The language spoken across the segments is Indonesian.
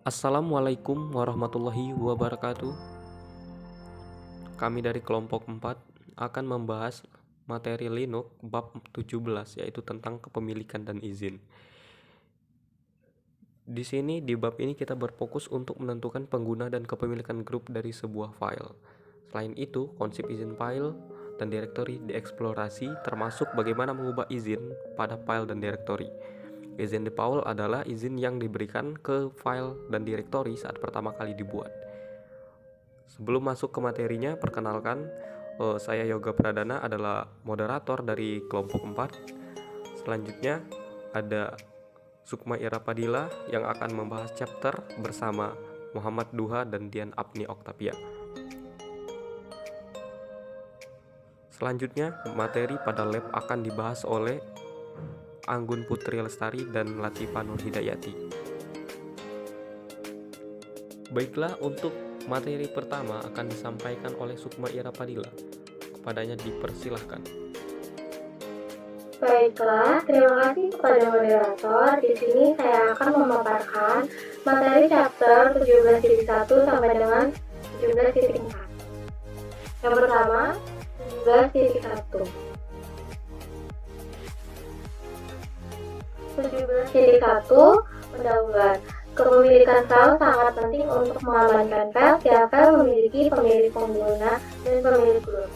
Assalamualaikum warahmatullahi wabarakatuh. Kami dari kelompok 4 akan membahas materi Linux bab 17, yaitu tentang kepemilikan dan izin. Di sini di bab ini kita berfokus untuk menentukan pengguna dan kepemilikan grup dari sebuah file. Selain itu, konsep izin file dan direktori dieksplorasi, termasuk bagaimana mengubah izin pada file dan direktori. Izin default adalah izin yang diberikan ke file dan direktori saat pertama kali dibuat. Sebelum masuk ke materinya, perkenalkan, saya Yoga Pradana adalah moderator dari kelompok 4. Selanjutnya ada Sukma Ira Padilla yang akan membahas chapter bersama Muhammad Duha dan Dian Apni Oktavia. Selanjutnya, materi pada lab akan dibahas oleh Anggun Putri Lestari dan Latifah Nur Hidayati. Baiklah, untuk materi pertama akan disampaikan oleh Sukma Ira Padilla. Kepadanya dipersilahkan. Baiklah, terima kasih kepada moderator. Di sini saya akan memaparkan materi chapter 17.1 sampai dengan 17.4. Yang pertama, 17.1. 17.1 pendahuluan. Kepemilikan file sangat penting untuk mengamankan file. Setiap file memiliki pemilik pengguna dan pemilik grup.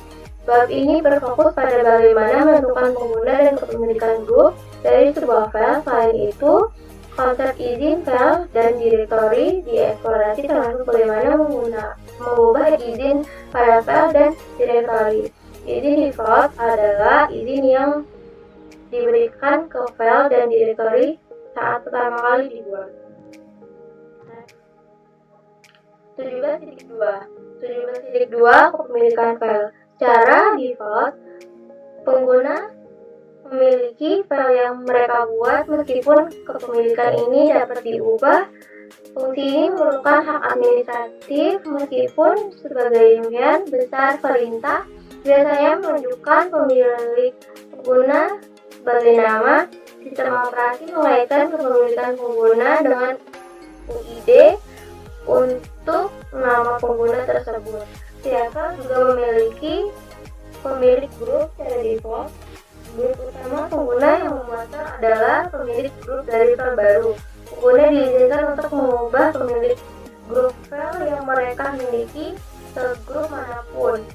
Bab ini berfokus pada bagaimana menentukan pengguna dan kepemilikan grup dari sebuah file. Selain itu, konsep izin file dan direktori dieksplorasi, termasuk bagaimana mengubah izin pada file dan direktori. Izin default adalah izin yang diberikan ke file dan direktori saat pertama kali dibuat. 17.2 kepemilikan file. Secara default, pengguna memiliki file yang mereka buat meskipun kepemilikan ini dapat diubah. Fungsi ini merupakan hak administratif meskipun sebagian besar perintah biasanya menunjukkan pemilik pengguna sebagai nama. Sistem operasi mengaitkan kepemilikan pengguna dengan UID untuk nama pengguna tersebut. Setiap juga memiliki pemilik grup secara default. Grup utama pengguna yang memuaskan adalah pemilik grup dari file baru. Pengguna diizinkan untuk mengubah pemilik grup file yang mereka miliki ke grup manapun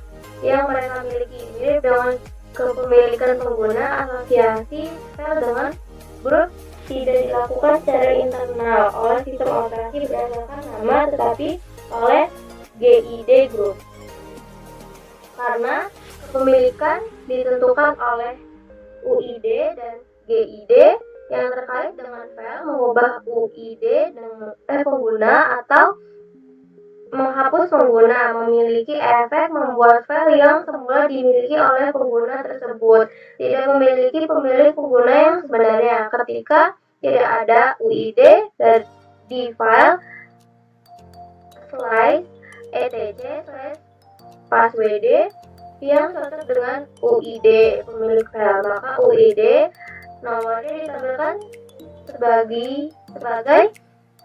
yang mereka miliki. Mirip dengan kepemilikan pengguna, asosiasi file dengan grup tidak dilakukan secara internal oleh sistem operasi berdasarkan nama, tetapi oleh GID group. Karena kepemilikan ditentukan oleh UID dan GID yang terkait dengan file, mengubah UID dengan pengguna atau menghapus pengguna memiliki efek membuat file yang semula dimiliki oleh pengguna tersebut tidak memiliki pemilik pengguna yang sebenarnya. Ketika tidak ada UID dan di file /etc/passwd yang cocok dengan UID pemilik file, maka UID nomornya ditampilkan sebagai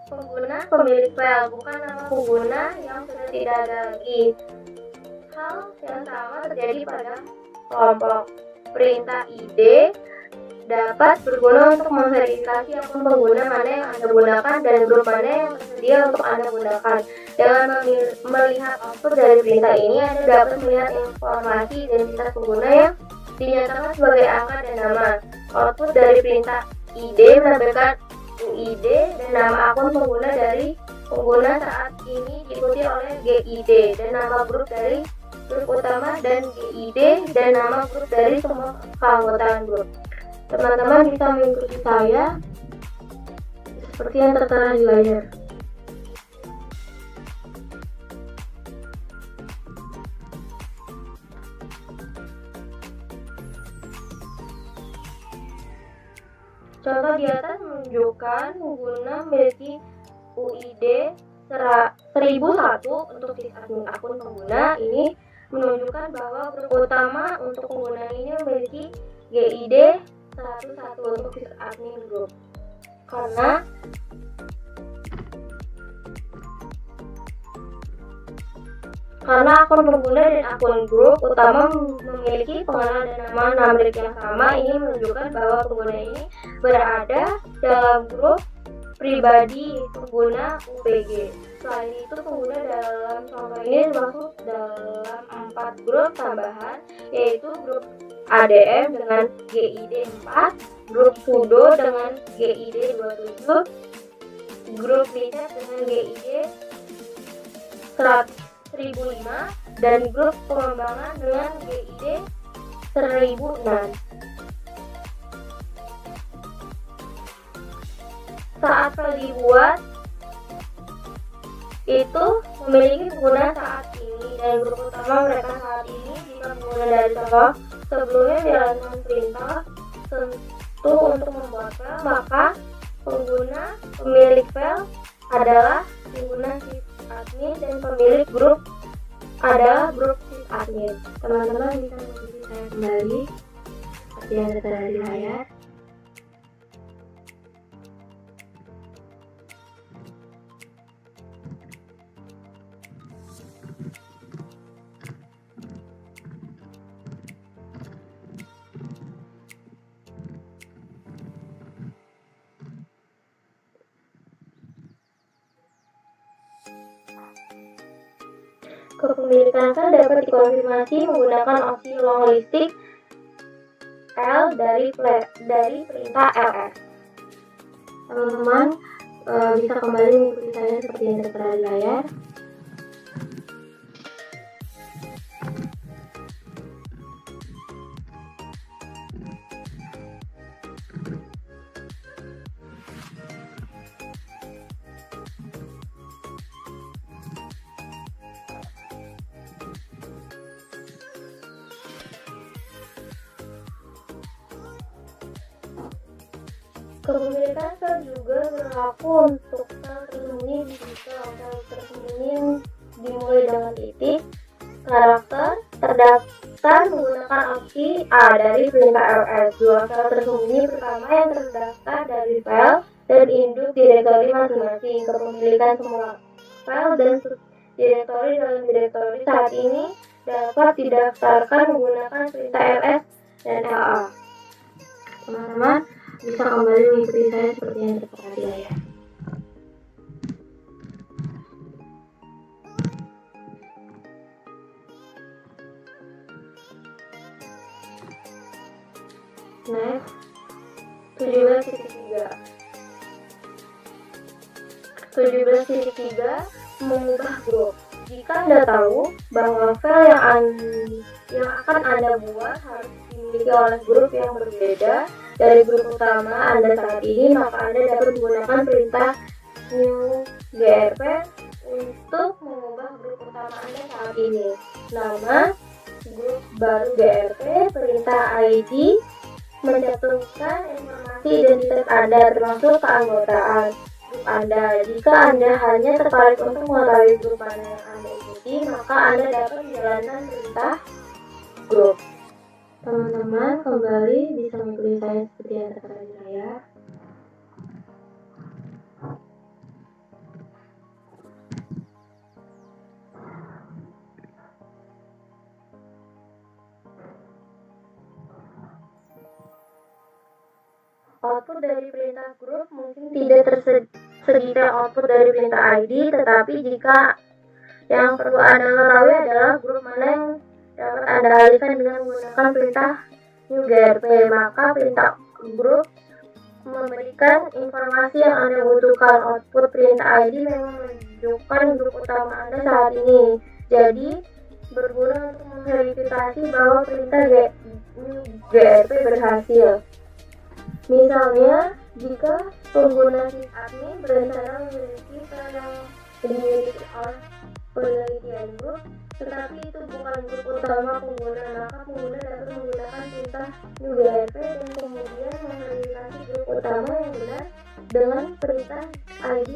pengguna pemilik file, bukan nama pengguna yang sudah tidak ada lagi. Hal yang sama terjadi pada kelompok. Perintah ID dapat berguna untuk memverifikasi akun pengguna mana yang Anda gunakan dan grup mana yang tersedia untuk Anda gunakan. Dengan melihat output dari perintah ini, Anda dapat melihat informasi identitas pengguna yang dinyatakan sebagai angka dan nama. Output dari perintah ID menampilkan UID dan nama akun pengguna dari pengguna saat ini diikuti oleh GID dan nama grup dari grup utama dan GID dan nama grup dari semua keanggotaan grup. Teman-teman bisa mengikuti saya seperti yang tertera di layar. Contoh di atas menunjukkan pengguna memiliki UID 1001 untuk sysadmin akun pengguna. Ini menunjukkan bahwa grup utama untuk pengguna ini memiliki GID 101 untuk sysadmin grup. Karena karena akun pengguna dan akun grup utama memiliki pengenalan dan nama milik yang sama. Ini menunjukkan bahwa pengguna ini berada dalam grup pribadi pengguna UPG. Selain itu, pengguna dalam contoh ini termasuk dalam 4 grup tambahan, yaitu grup ADM dengan GID 4, grup Sudo dengan GID 27, grup riset dengan GID 1005, dan grup pengembangan dengan GID 1006. Saat file dibuat, itu memiliki pengguna saat ini dan grup utama mereka saat ini. Jika pengguna dari contoh sebelumnya menjalankan perintah tentu untuk membuat file, maka pengguna pemilik file adalah pengguna sysadmin dan pemilik grup adalah grup sysadmin. Teman-teman bisa mengikuti saya kembali seperti yang tertera di layar. Kepemilikan file dapat dikonfirmasi menggunakan opsi long listing L dari perintah ls. Teman-teman bisa kembali mengikuti saya seperti yang tertera di layar. Kepemilikan file juga berlaku untuk file tersembunyi digital. File tersembunyi dimulai dengan titik, karakter, terdaftar menggunakan opsi A dari perintah ls. Dua file tersembunyi pertama yang terdaftar dari file dan induk direktori masing-masing. Kepemilikan semua file dan subdirektori dalam direktori saat ini dapat didaftarkan menggunakan perintah ls dan la. Teman-teman bisa kembali mengikuti saya seperti yang tertera di layar. Next, 17.3. 17.3 mengubah grup. Jika Anda tahu bahwa file yang akan Anda buat harus dimiliki oleh grup yang berbeda dari grup utama Anda saat ini, maka Anda dapat menggunakan perintah new grp untuk mengubah grup utama Anda saat ini. Nama grup baru grp, perintah id, mencantumkan informasi identitas Anda termasuk keanggotaan grup Anda. Jika Anda hanya tertarik untuk mengetahui grup mana yang Anda ikuti, maka Anda dapat menjalankan perintah grup. Teman-teman kembali bisa mengikuti saya seperti yang tertera di layar. Output dari perintah grup mungkin tidak sedetail output dari perintah ID, tetapi jika yang perlu Anda ketahui adalah grup mana yang dapat Anda alihkan dengan menggunakan perintah new grp, maka perintah grup memberikan informasi yang Anda butuhkan. Output perintah ID memang menunjukkan grup utama Anda saat ini, jadi berguna untuk memverifikasi bahwa perintah new grp berhasil. Misalnya, jika pengguna sysadmin berencana memiliki file yang dimiliki oleh penelitian grup, tetapi itu bukan grup utama pengguna, maka pengguna dapat menggunakan perintah new grp dan kemudian memverifikasi grup utama yang benar dengan perintah id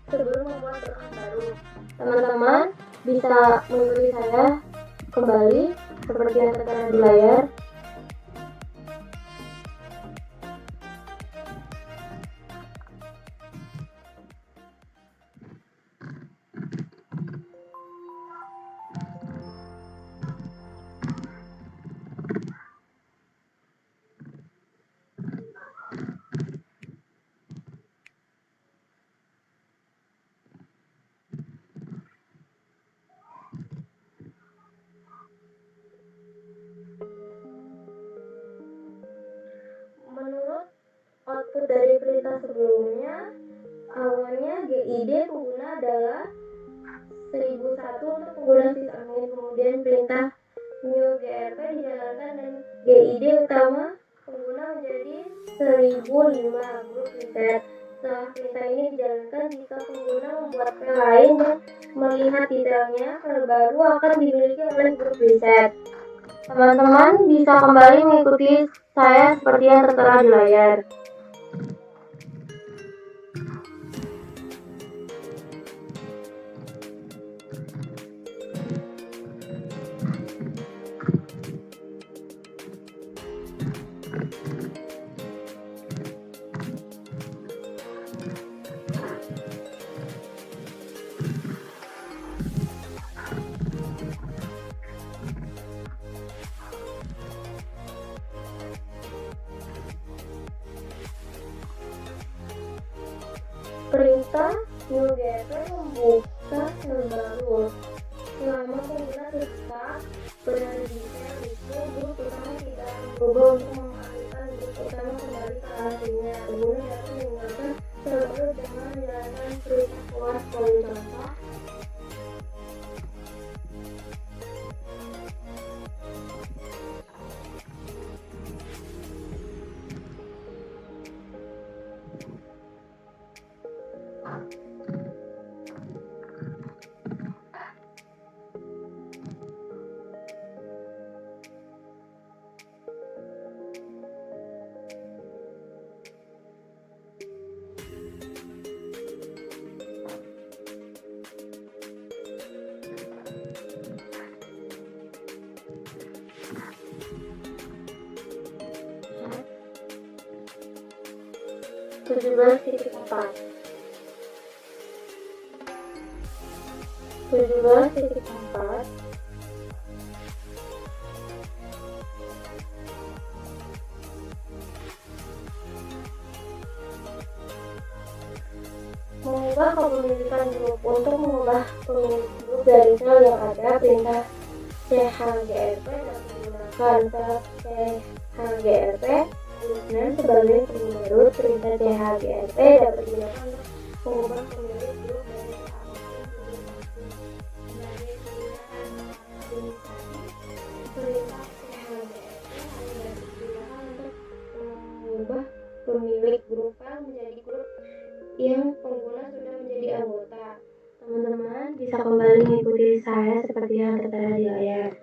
sebelum membuat berkas baru. Teman-teman bisa mengikuti saya kembali seperti yang tertera di layar. Sebelumnya, awalnya GID pengguna adalah 1001 untuk pengguna sysadmin, kemudian perintah new grp dijalankan dan GID utama pengguna menjadi 1005 grup reset. Setelah perintah ini dijalankan, jika pengguna membuat file lain dan melihat detailnya, file baru akan dimiliki oleh grup reset. Teman-teman bisa kembali mengikuti saya seperti yang tertera di layar. Perintah new grp membuka file baru. Selama pengguna tetap berada di file itu, grup utama tidak berubah untuk mengalihkan grup utama kembali ke aslinya. Pengguna dapat meninggalkan file baru dengan menjalankan perintah keluar sebagai contoh. Tujuh titik empat mengubah kepemilikan grup. Untuk mengubah pemilik grup dari file yang ada, perintah chgrp dapat digunakan. Chgrp dan sebagai pengguna root, perintah chgrp dapat digunakan untuk mengubah pemilik grup dari sebagai perintah chgrp hanya dapat digunakan untuk mengubah pemilik grup menjadi grup yang pengguna sudah menjadi anggota. Teman-teman bisa kembali mengikuti saya seperti yang tertera di layar.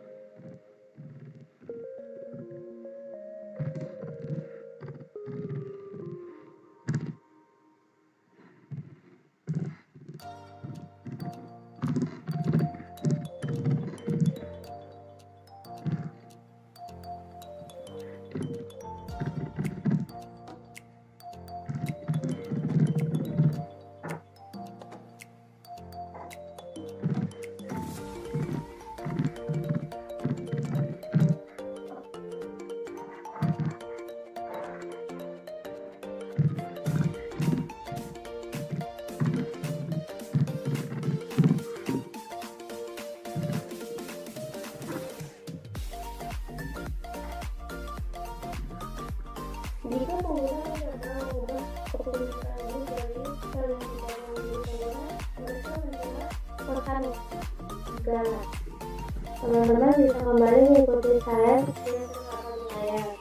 Jika pengguna tidak mengubah kepemilikan grup dari file yang tidak memiliki pengguna, mereka mendapat rekan segala. Teman-teman bisa kembali mengikuti saya seperti yang tertera di layar.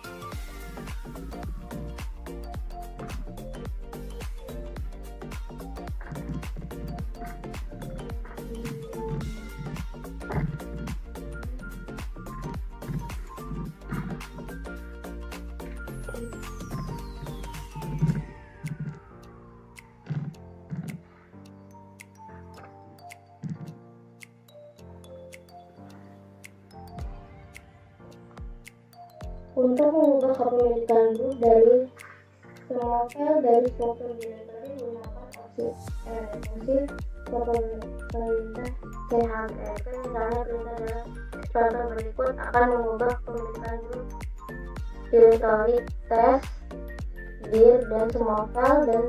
Untuk mengubah kepemilikan grup dari semua file dari struktur directory, gunakan opsi perintah chgrp. Misalnya perintah dalam contoh berikut akan mengubah kepemilikan grup directory test dir dan semua file dan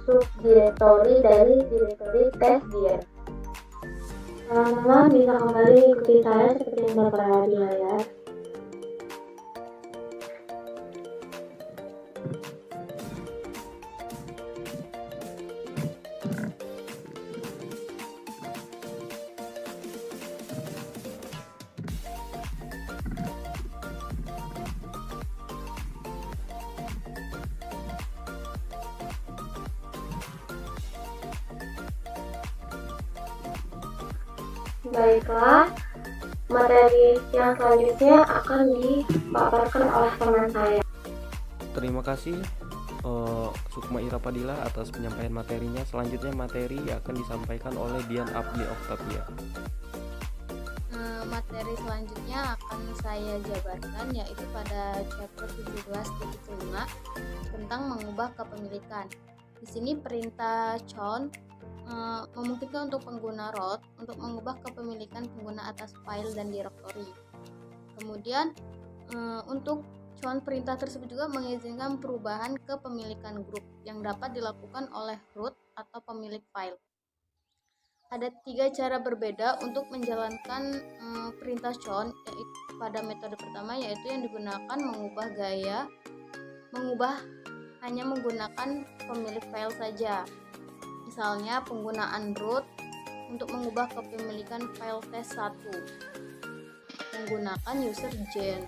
subdirectory dari directory test dir. Teman-teman bisa kembali ikuti saya seperti yang tertera di layar. Baiklah, materi yang selanjutnya akan dipaparkan oleh teman saya. Terima kasih Sukma Ira Padilla atas penyampaian materinya. Selanjutnya materi akan disampaikan oleh Dian Abdi Oktavia. Materi selanjutnya akan saya jabarkan, yaitu pada chapter 17.5 tentang mengubah kepemilikan. Di sini perintah chown memungkinkan untuk pengguna root untuk mengubah kepemilikan pengguna atas file dan direktori. Kemudian untuk chown perintah tersebut juga mengizinkan perubahan kepemilikan grup yang dapat dilakukan oleh root atau pemilik file. Ada 3 cara berbeda untuk menjalankan perintah chown, yaitu pada metode pertama, yaitu yang digunakan mengubah hanya menggunakan pemilik file saja. Misalnya penggunaan root untuk mengubah kepemilikan file test1 menggunakan user gen.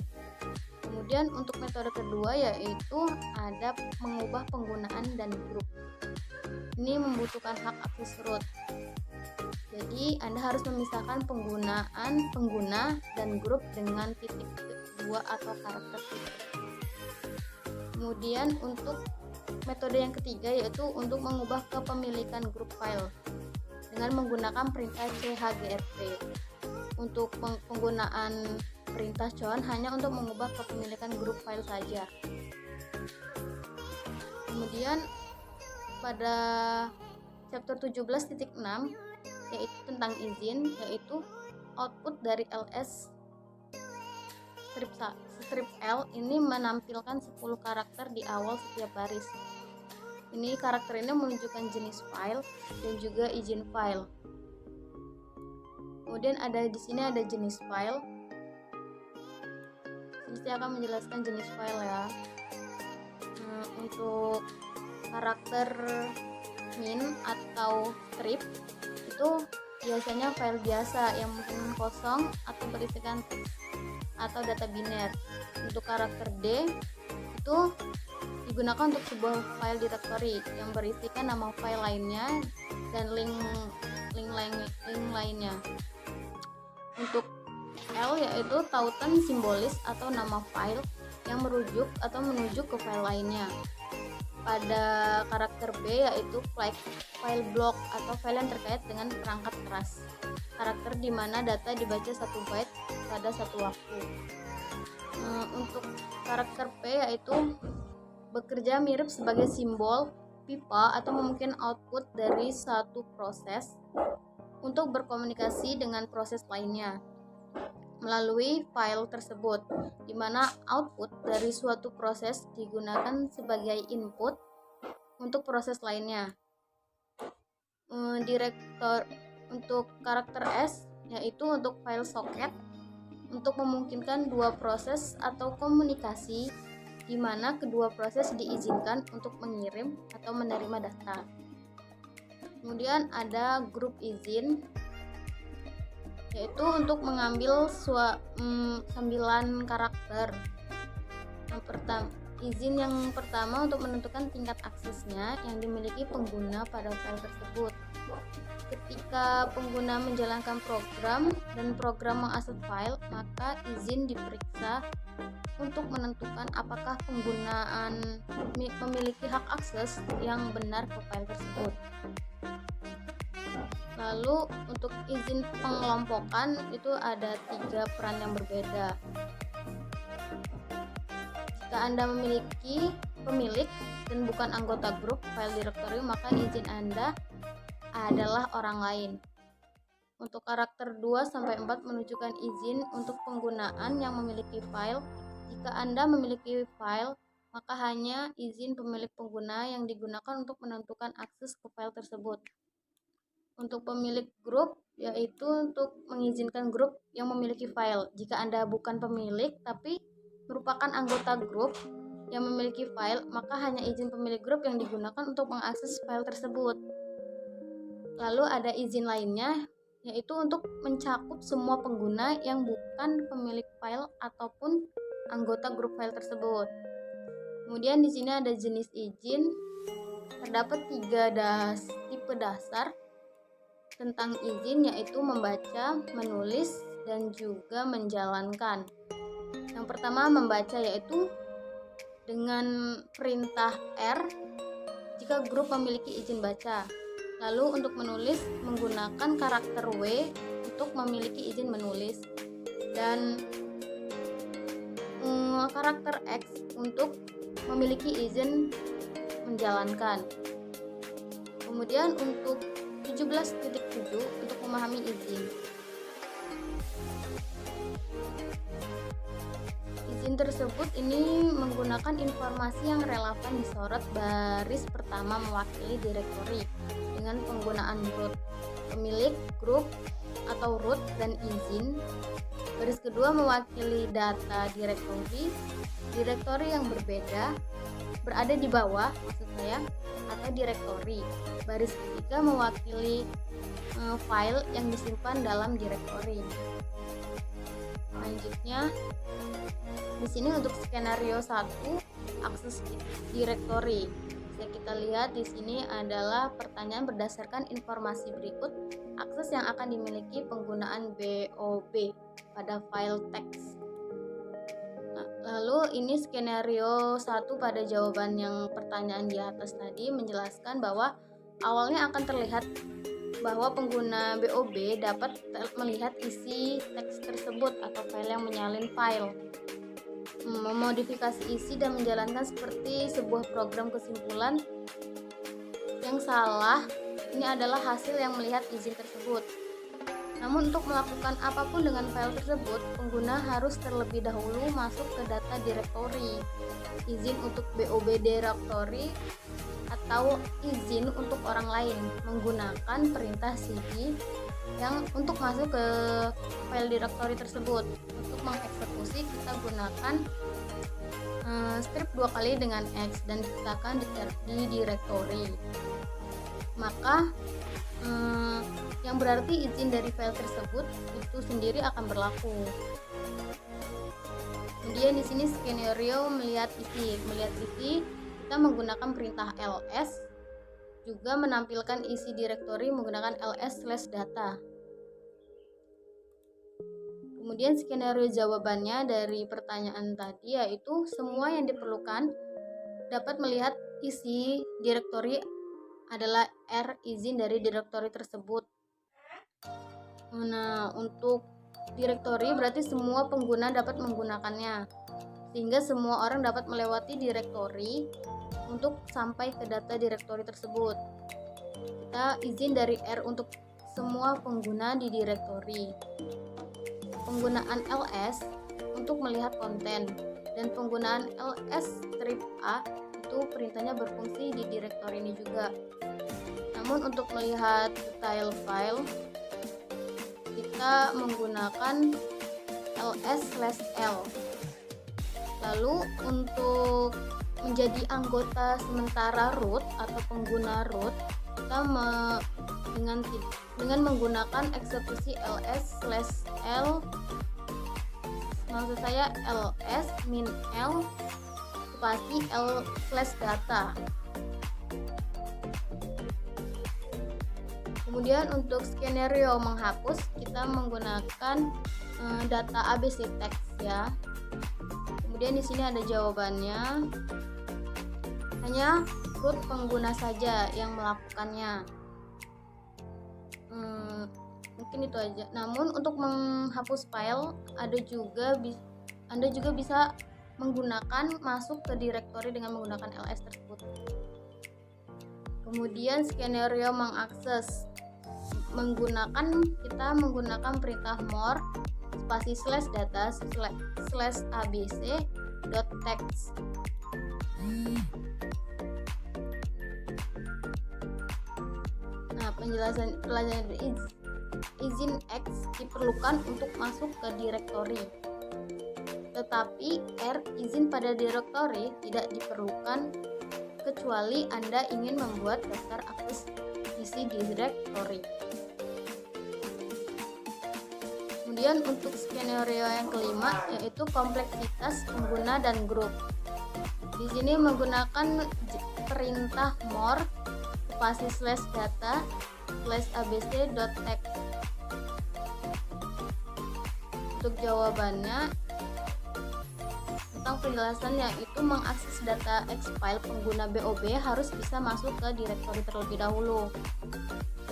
Kemudian untuk metode kedua yaitu ada mengubah penggunaan dan grup. Ini membutuhkan hak akses root. Jadi Anda harus memisahkan penggunaan pengguna dan grup dengan titik 2 atau karakter titik. Kemudian untuk metode yang ketiga yaitu untuk mengubah kepemilikan grup file dengan menggunakan perintah chgrp. Untuk penggunaan perintah chown hanya untuk mengubah kepemilikan grup file saja. Kemudian pada chapter 17.6 yaitu tentang izin, yaitu output dari ls strip L ini menampilkan 10 karakter di awal setiap baris. Ini karakter ini menunjukkan jenis file dan juga izin file. Kemudian di sini ada jenis file. Saya akan menjelaskan jenis file ya. Untuk karakter min atau strip itu biasanya file biasa yang mungkin kosong atau berisikan teks atau data biner. Untuk karakter D itu digunakan untuk sebuah file directory yang berisikan nama file lainnya dan link lainnya. Untuk L yaitu tautan simbolis atau nama file yang merujuk atau menuju ke file lainnya. Pada karakter B yaitu file block atau file yang terkait dengan perangkat keras. Karakter di mana data dibaca 1 byte pada satu waktu. Untuk karakter P yaitu bekerja mirip sebagai simbol pipa atau mungkin output dari satu proses untuk berkomunikasi dengan proses lainnya melalui file tersebut, di mana output dari suatu proses digunakan sebagai input untuk proses lainnya. Untuk karakter S yaitu untuk file socket untuk memungkinkan dua proses atau komunikasi di mana kedua proses diizinkan untuk mengirim atau menerima data. Kemudian ada grup izin yaitu untuk mengambil 9 karakter. Izin yang pertama untuk menentukan tingkat aksesnya yang dimiliki pengguna pada file tersebut. Ketika pengguna menjalankan program dan program mengakses file, maka izin diperiksa untuk menentukan apakah penggunaan memiliki hak akses yang benar ke file tersebut. Lalu untuk izin pengelompokan itu ada 3 peran yang berbeda. Jika Anda memiliki pemilik dan bukan anggota grup file directory, maka izin Anda adalah orang lain. Untuk karakter 2-4 menunjukkan izin untuk penggunaan yang memiliki file. Jika Anda memiliki file, maka hanya izin pemilik pengguna yang digunakan untuk menentukan akses ke file tersebut. Untuk pemilik grup, yaitu untuk mengizinkan grup yang memiliki file. Jika Anda bukan pemilik, tapi merupakan anggota grup yang memiliki file, maka hanya izin pemilik grup yang digunakan untuk mengakses file tersebut. Lalu ada izin lainnya, yaitu untuk mencakup semua pengguna yang bukan pemilik file ataupun anggota grup file tersebut. Kemudian di sini ada jenis izin. Terdapat 3 tipe dasar. tentang izin, yaitu membaca, menulis, dan juga menjalankan. Yang pertama membaca, yaitu dengan perintah R jika grup memiliki izin baca. Lalu untuk menulis menggunakan karakter W untuk memiliki izin menulis, dan karakter X untuk memiliki izin menjalankan. Kemudian untuk 17.7 untuk memahami izin. Izin tersebut ini menggunakan informasi yang relevan disorot. Baris pertama mewakili direktori dengan penggunaan root, pemilik, grup atau root, dan izin. Baris kedua mewakili data direktori yang berbeda berada di bawah, maksud saya, atau direktori. Baris ketiga mewakili file yang disimpan dalam direktori. Selanjutnya di sini untuk skenario 1, akses direktori. Bisa kita lihat di sini adalah pertanyaan berdasarkan informasi berikut. Akses yang akan dimiliki penggunaan BOB pada file teks. Nah, lalu ini skenario 1 pada jawaban yang pertanyaan di atas tadi menjelaskan bahwa awalnya akan terlihat bahwa pengguna BOB dapat melihat isi teks tersebut atau file yang menyalin file, memodifikasi isi dan menjalankan seperti sebuah program. Kesimpulan yang salah ini adalah hasil yang melihat izin tersebut. Namun untuk melakukan apapun dengan file tersebut, pengguna harus terlebih dahulu masuk ke data directory, izin untuk BOB directory, atau izin untuk orang lain menggunakan perintah cd yang untuk masuk ke file directory tersebut. Untuk mengeksekusi kita gunakan script 2 kali dengan X dan diciptakan di directory. Maka yang berarti izin dari file tersebut itu sendiri akan berlaku. Kemudian di sini skenario melihat isi. Kita menggunakan perintah ls, juga menampilkan isi direktori menggunakan ls/data. Kemudian skenario jawabannya dari pertanyaan tadi yaitu semua yang diperlukan dapat melihat isi direktori adalah R, izin dari direktori tersebut. Nah, untuk direktori berarti semua pengguna dapat menggunakannya, sehingga semua orang dapat melewati direktori untuk sampai ke data direktori tersebut. Kita izin dari R untuk semua pengguna di direktori. Penggunaan ls untuk melihat konten, dan penggunaan ls-a itu perintahnya berfungsi di direktori ini juga. Namun untuk melihat detail file kita menggunakan ls/l. Lalu untuk menjadi anggota sementara root atau pengguna root, kita dengan menggunakan eksekusi ls/l, maksud saya ls min l spasi l/data. Kemudian untuk skenario menghapus kita menggunakan data ABC text ya. Kemudian di sini ada jawabannya. Hanya root pengguna saja yang melakukannya. Mungkin itu aja. Namun untuk menghapus file Anda juga bisa menggunakan masuk ke direktori dengan menggunakan ls tersebut. Kemudian skenario mengakses kita menggunakan perintah more spasi /data /abc.text. Nah, penjelasan izin X diperlukan untuk masuk ke direktori, tetapi R, izin pada direktori, tidak diperlukan kecuali Anda ingin membuat daftar akses isi direktori. Kemudian untuk skenario yang kelima yaitu kompleksitas pengguna dan grup. Di sini menggunakan perintah more spasi /data abc.txt. Untuk jawabannya tentang penjelasan yaitu mengakses data X file pengguna BOB harus bisa masuk ke direktori terlebih dahulu.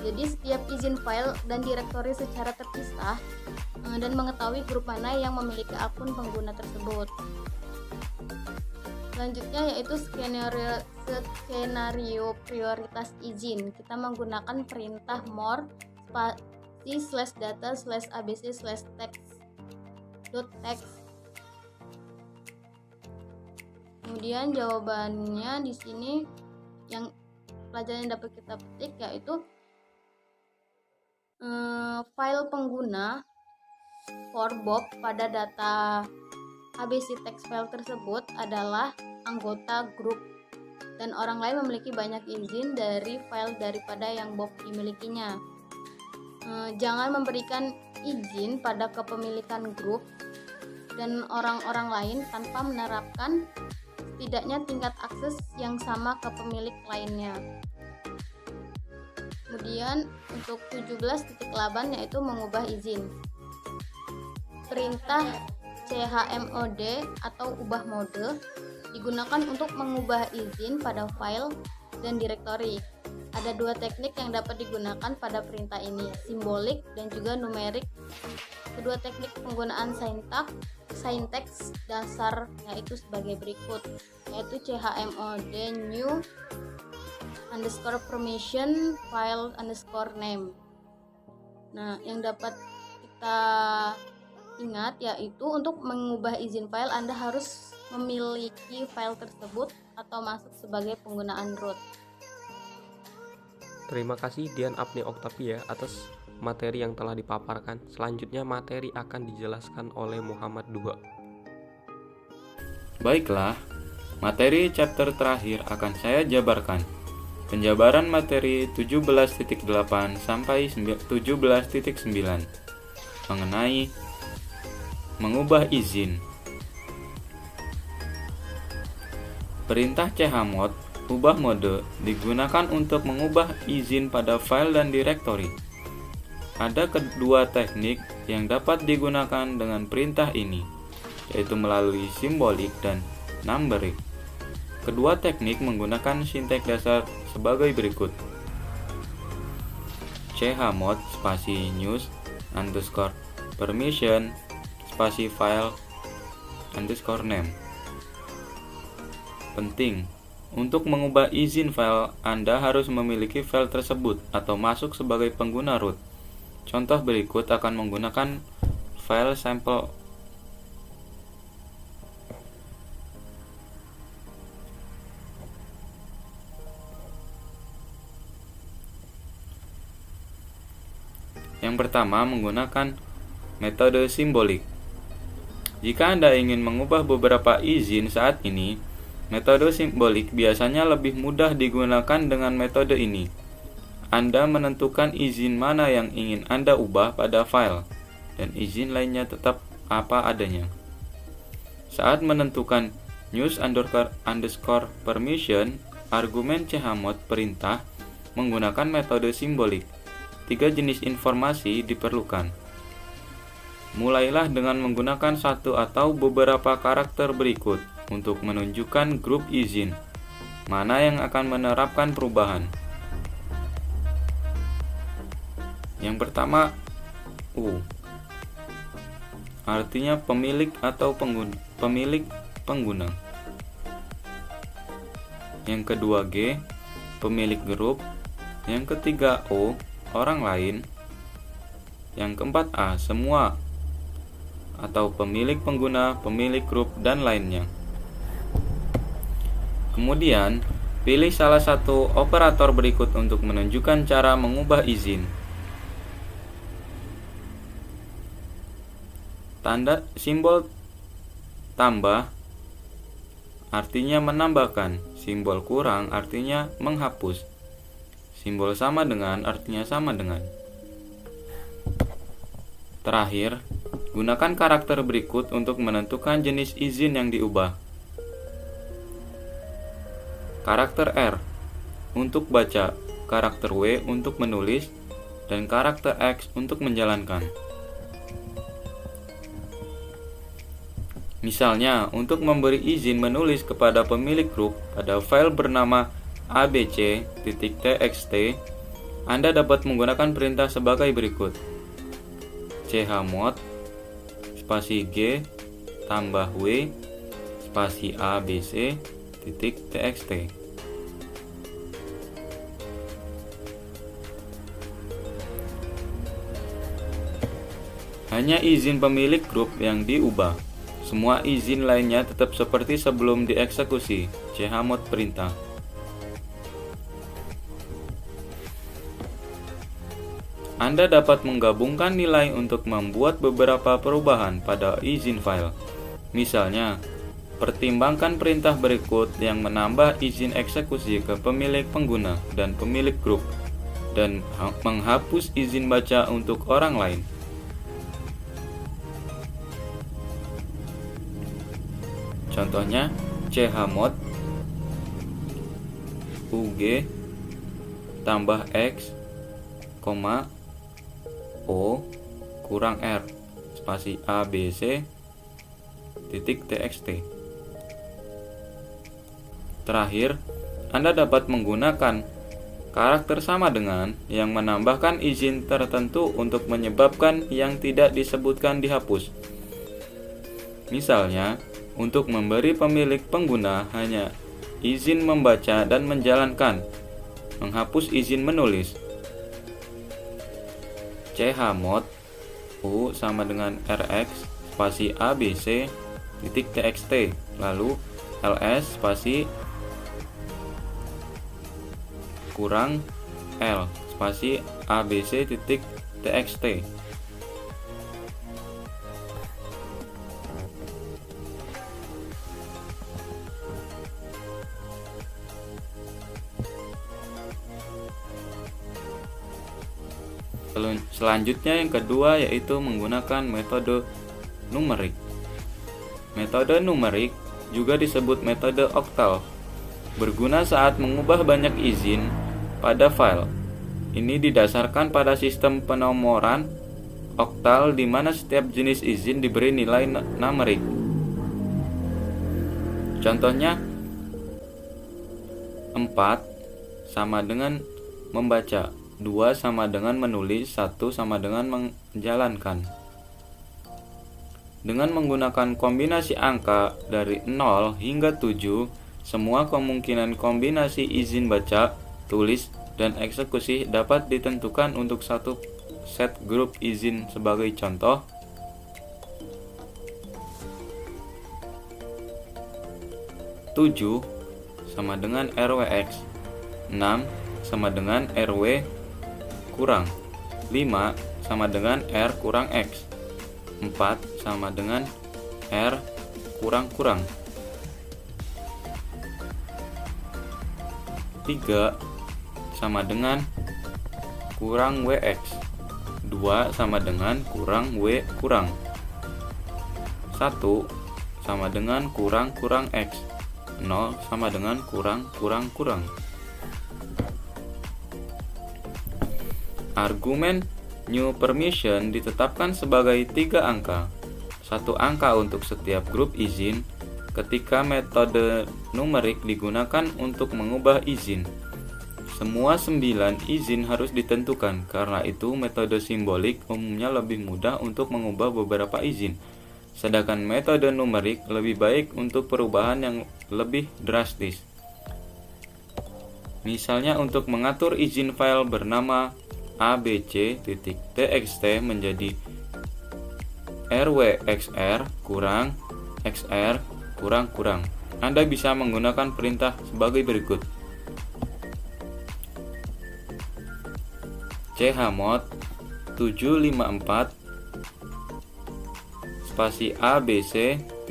Jadi setiap izin file dan direktori secara terpisah dan mengetahui grup mana yang memiliki akun pengguna tersebut. Selanjutnya yaitu skenario prioritas izin. Kita menggunakan perintah more spasi /data/abc/text.text. Kemudian jawabannya di sini yang pelajaran yang dapat kita petik yaitu file pengguna for Bob pada data ABC text file tersebut adalah anggota grup dan orang lain memiliki banyak izin dari file daripada yang Bob dimilikinya. Jangan memberikan izin pada kepemilikan grup dan orang-orang lain tanpa menerapkan setidaknya tingkat akses yang sama ke pemilik lainnya. Kemudian untuk 17.8 yaitu mengubah izin. Perintah chmod atau ubah mode digunakan untuk mengubah izin pada file dan direktori. Ada dua teknik yang dapat digunakan pada perintah ini, simbolik dan juga numerik. Kedua teknik penggunaan sintaks dasar yaitu sebagai berikut, yaitu chmod new underscore permission file underscore name. Nah, yang dapat kita ingat yaitu untuk mengubah izin file Anda harus memiliki file tersebut atau masuk sebagai penggunaan root. Terima kasih Dian Apni Oktavia atas materi yang telah dipaparkan. Selanjutnya materi akan dijelaskan oleh Muhammad Duha. Baiklah, materi chapter terakhir akan saya jabarkan. Penjabaran materi 17.8 sampai 17.9 mengenai mengubah izin. Perintah chmod ubah mode digunakan untuk mengubah izin pada file dan direktori. Ada kedua teknik yang dapat digunakan dengan perintah ini, yaitu melalui simbolik dan numerik. Kedua teknik menggunakan sinteks dasar sebagai berikut. chmod spasi news underscore permission spasi file underscore name. Penting, untuk mengubah izin file Anda harus memiliki file tersebut atau masuk sebagai pengguna root. Contoh berikut akan menggunakan file sampel. Yang pertama menggunakan metode simbolik. Jika Anda ingin mengubah beberapa izin saat ini, metode simbolik biasanya lebih mudah digunakan dengan metode ini. Anda menentukan izin mana yang ingin Anda ubah pada file, dan izin lainnya tetap apa adanya. Saat menentukan news underscore permission, argumen chmod perintah menggunakan metode simbolik. 3 jenis informasi diperlukan. Mulailah dengan menggunakan satu atau beberapa karakter berikut untuk menunjukkan grup izin, mana yang akan menerapkan perubahan. Yang pertama, U, artinya pemilik atau pemilik pengguna. Yang kedua, G, pemilik grup. Yang ketiga, O, orang lain. Yang keempat, A, semua atau pemilik pengguna, pemilik grup, dan lainnya. Kemudian, pilih salah satu operator berikut untuk menunjukkan cara mengubah izin. Tanda simbol tambah artinya menambahkan, simbol kurang artinya menghapus, simbol sama dengan artinya sama dengan. Terakhir, gunakan karakter berikut untuk menentukan jenis izin yang diubah. Karakter R untuk baca, karakter W untuk menulis, dan karakter X untuk menjalankan. Misalnya, untuk memberi izin menulis kepada pemilik grup pada file bernama abc.txt, Anda dapat menggunakan perintah sebagai berikut: chmod spasi g tambah w spasi abc.txt. Hanya izin pemilik grup yang diubah. Semua izin lainnya tetap seperti sebelum dieksekusi. Chmod perintah. Anda dapat menggabungkan nilai untuk membuat beberapa perubahan pada izin file. Misalnya, pertimbangkan perintah berikut yang menambah izin eksekusi ke pemilik pengguna dan pemilik grup, dan menghapus izin baca untuk orang lain. Contohnya, chmod ug tambah x, o kurang r spasi abc.txt. Terakhir, Anda dapat menggunakan karakter sama dengan yang menambahkan izin tertentu untuk menyebabkan yang tidak disebutkan dihapus. Misalnya, untuk memberi pemilik pengguna hanya izin membaca dan menjalankan, menghapus izin menulis. Chmod u sama dengan rx spasi abc.txt, lalu ls spasi kurang l spasi abc.txt. Selanjutnya yang kedua yaitu menggunakan metode numerik. Metode numerik juga disebut metode oktal, berguna saat mengubah banyak izin pada file. Ini didasarkan pada sistem penomoran oktal di mana setiap jenis izin diberi nilai numerik. Contohnya, 4 sama dengan membaca, 2 sama dengan menulis, 1 sama dengan menjalankan. Dengan menggunakan kombinasi angka dari 0 hingga 7, semua kemungkinan kombinasi izin baca, tulis, dan eksekusi dapat ditentukan untuk satu set grup izin. Sebagai contoh, "7 sama dengan RWX", 6 sama dengan RW kurang, 5 sama dengan R kurang X, 4 sama dengan R kurang-kurang, 3 sama dengan kurang WX, 2 sama dengan kurang W kurang, 1 sama dengan kurang-kurang X, 0 sama dengan kurang-kurang-kurang. Argumen new permission ditetapkan sebagai 3 angka, 1 angka untuk setiap grup izin. Ketika metode numerik digunakan untuk mengubah izin, semua 9 izin harus ditentukan. Karena itu, metode simbolik umumnya lebih mudah untuk mengubah beberapa izin, sedangkan metode numerik lebih baik untuk perubahan yang lebih drastis. Misalnya, untuk mengatur izin file bernama abc.txt menjadi rwxr kurang xr kurang-kurang, Anda bisa menggunakan perintah sebagai berikut: chmod 754 spasi abc.txt,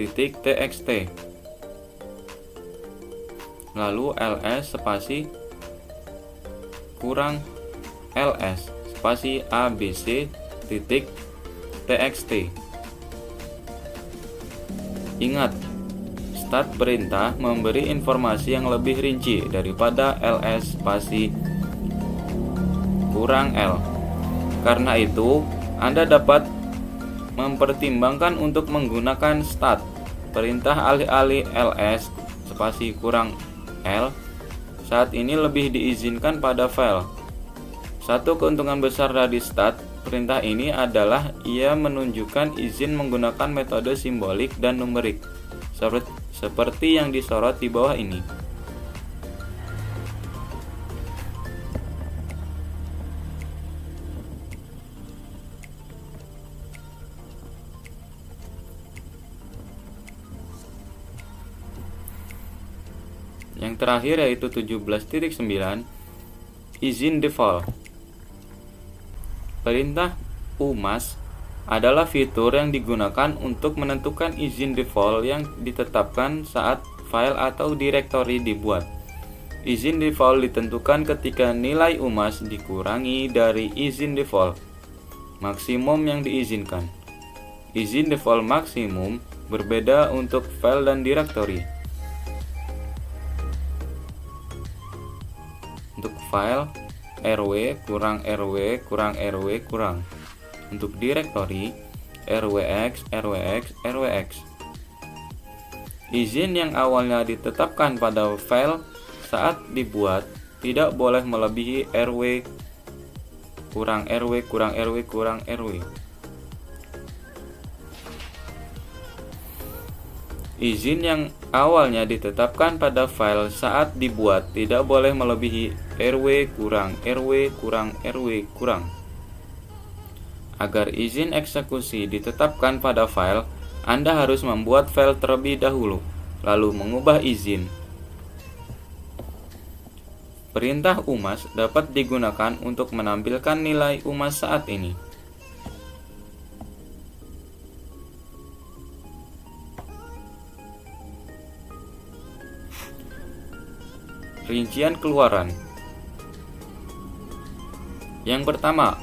lalu ls spasi kurang ls spasi abc.txt. Ingat, start perintah memberi informasi yang lebih rinci daripada ls spasi kurang l. Karena itu, Anda dapat mempertimbangkan untuk menggunakan stat, perintah alih-alih ls spasi kurang l. Saat ini lebih diizinkan pada file. Satu keuntungan besar dari stat perintah ini adalah ia menunjukkan izin menggunakan metode simbolik dan numerik, seperti yang disorot di bawah ini. Yang terakhir yaitu 17.9, izin default. Perintah umas adalah fitur yang digunakan untuk menentukan izin default yang ditetapkan saat file atau direktori dibuat. Izin default ditentukan ketika nilai umas dikurangi dari izin default maksimum yang diizinkan. Izin default maksimum berbeda untuk file dan direktori. Untuk file, rw kurang rw kurang rw kurang. Untuk direktori, rwx rwx rwx. Izin yang awalnya ditetapkan pada file saat dibuat tidak boleh melebihi rw kurang rw kurang rw kurang rw. Izin yang awalnya ditetapkan pada file saat dibuat tidak boleh melebihi rw kurang rw kurang rw kurang. Agar izin eksekusi ditetapkan pada file, Anda harus membuat file terlebih dahulu, lalu mengubah izin. Perintah umas dapat digunakan untuk menampilkan nilai umas saat ini. Rincian keluaran. Yang pertama,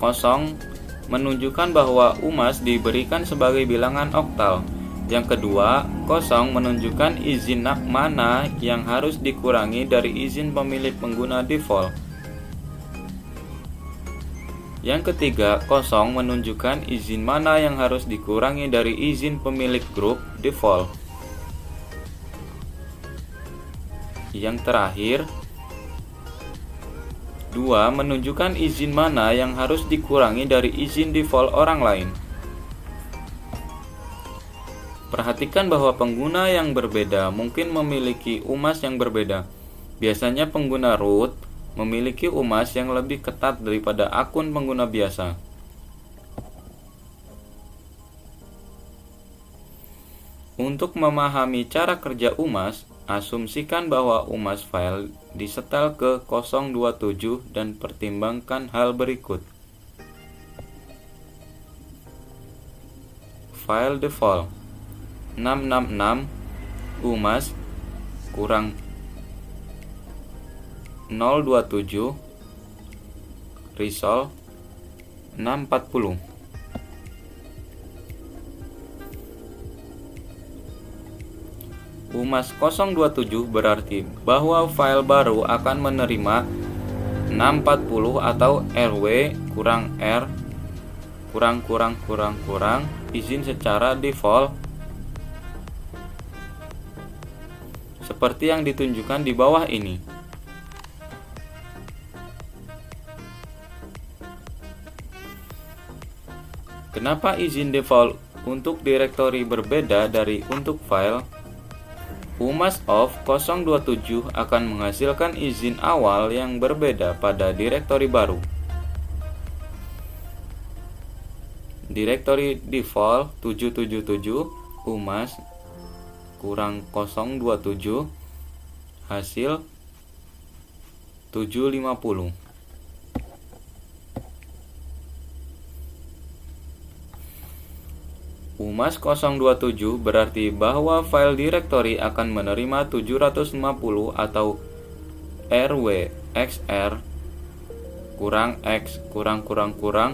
0 menunjukkan bahwa umas diberikan sebagai bilangan oktal. Yang kedua, 0 menunjukkan izin mana yang harus dikurangi dari izin pemilik pengguna default. Yang ketiga, 0 menunjukkan izin mana yang harus dikurangi dari izin pemilik grup default. Yang terakhir, 2 menunjukkan izin mana yang harus dikurangi dari izin default orang lain. Perhatikan bahwa pengguna yang berbeda mungkin memiliki umas yang berbeda. Biasanya pengguna root memiliki umas yang lebih ketat daripada akun pengguna biasa. Untuk memahami cara kerja umas, asumsikan bahwa umas file disetel ke 027 dan pertimbangkan hal berikut. File default 666 umas kurang 027 resolve 640. Umas 027 berarti bahwa file baru akan menerima 640 atau rw kurang r kurang izin secara default seperti yang ditunjukkan di bawah ini. Kenapa izin default untuk direktori berbeda dari untuk file? Umas of 027 akan menghasilkan izin awal yang berbeda pada direktori baru. Direktori default 777 umas kurang 027 hasil 750. Umas 027 berarti bahwa file direktori akan menerima 750 atau rw xr kurang x kurang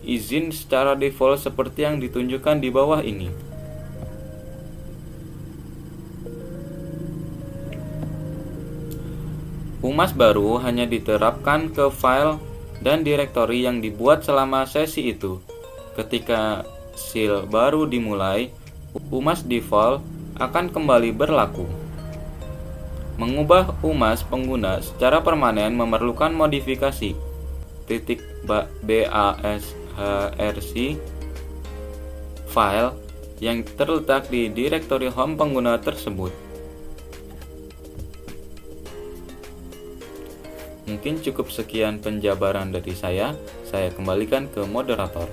izin secara default seperti yang ditunjukkan di bawah ini. Umas baru hanya diterapkan ke file dan direktori yang dibuat selama sesi itu. Ketika seal baru dimulai, UMAS default akan kembali berlaku. Mengubah UMAS pengguna secara permanen memerlukan modifikasi .bashrc file yang terletak di direktori home pengguna tersebut. Mungkin cukup sekian penjabaran dari saya kembalikan ke moderator.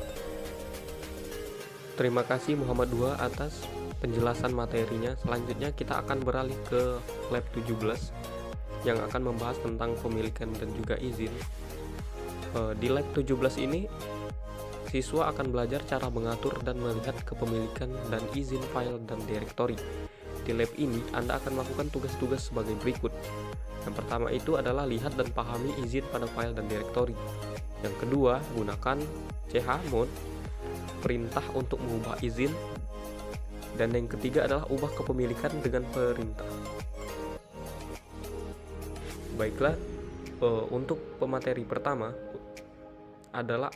Terima kasih Muhammad Dua atas penjelasan materinya. Selanjutnya kita akan beralih ke lab 17 yang akan membahas tentang pemilikan dan juga izin. Di lab 17 ini siswa akan belajar cara mengatur dan melihat kepemilikan dan izin file dan direktori. Di lab ini Anda akan melakukan tugas-tugas sebagai berikut. Yang pertama itu adalah lihat dan pahami izin pada file dan direktori. Yang kedua, gunakan chmod, perintah untuk mengubah izin. Dan yang ketiga adalah ubah kepemilikan dengan perintah. Baiklah, untuk pemateri pertama adalah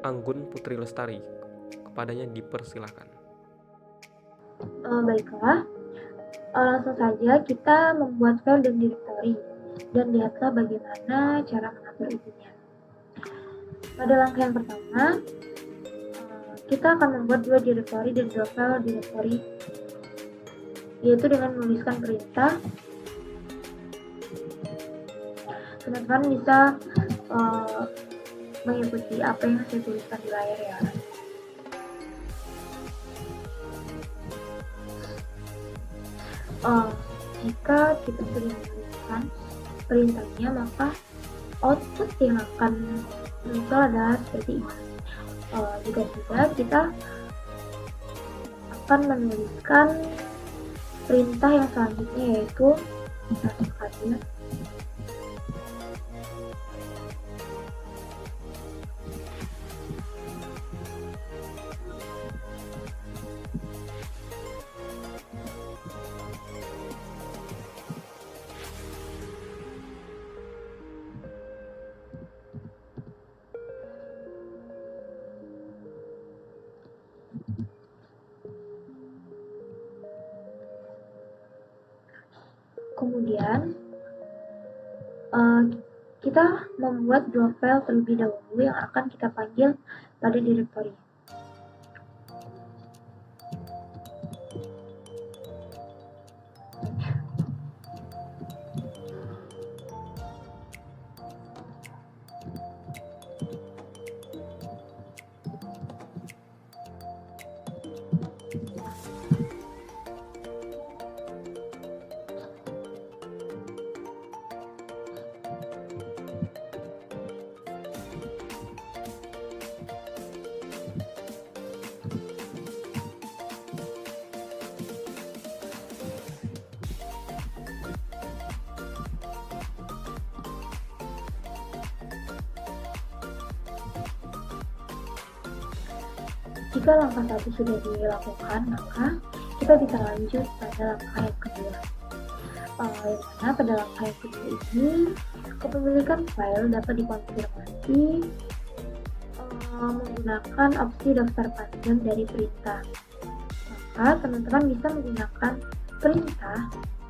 Anggun Putri Lestari. Kepadanya dipersilakan. Baiklah, langsung saja kita membuat file dan direktori dan lihatlah bagaimana cara mengatur izinnya. Pada langkah yang pertama, kita akan membuat dua direktori dan dua file direktori, yaitu dengan menuliskan perintah. Teman-teman bisa mengikuti apa yang saya tuliskan di layar ya. Jika kita sudah menuliskan perintahnya, maka output yang akan muncul adalah seperti ini. Jika tidak, kita akan menuliskan perintah yang selanjutnya, yaitu masuk aja. Kemudian kita membuat dua file terlebih dahulu yang akan kita panggil pada direktori. Jika langkah satu sudah dilakukan, maka kita bisa lanjut pada langkah yang kedua. Yang mana pada langkah yang kedua ini, kepemilikan file dapat dikonfirmasi menggunakan opsi daftar panjang dari perintah. Maka teman-teman bisa menggunakan perintah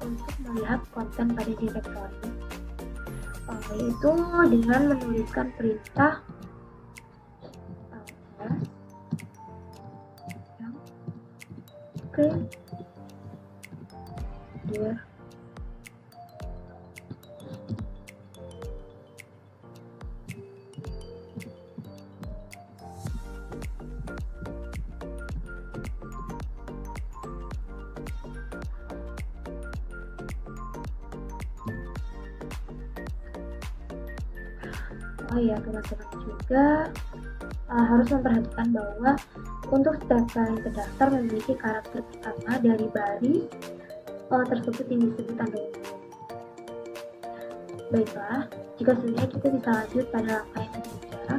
untuk melihat konten pada direktori, yaitu dengan menuliskan perintah dir teman-teman juga harus memperhatikan bahwa untuk setiap file yang terdaftar memiliki karakter pertama dari baris tersebut yang disebut tanda umum. Baiklah, jika sudah, kita bisa lanjut pada langkah yang ketiga.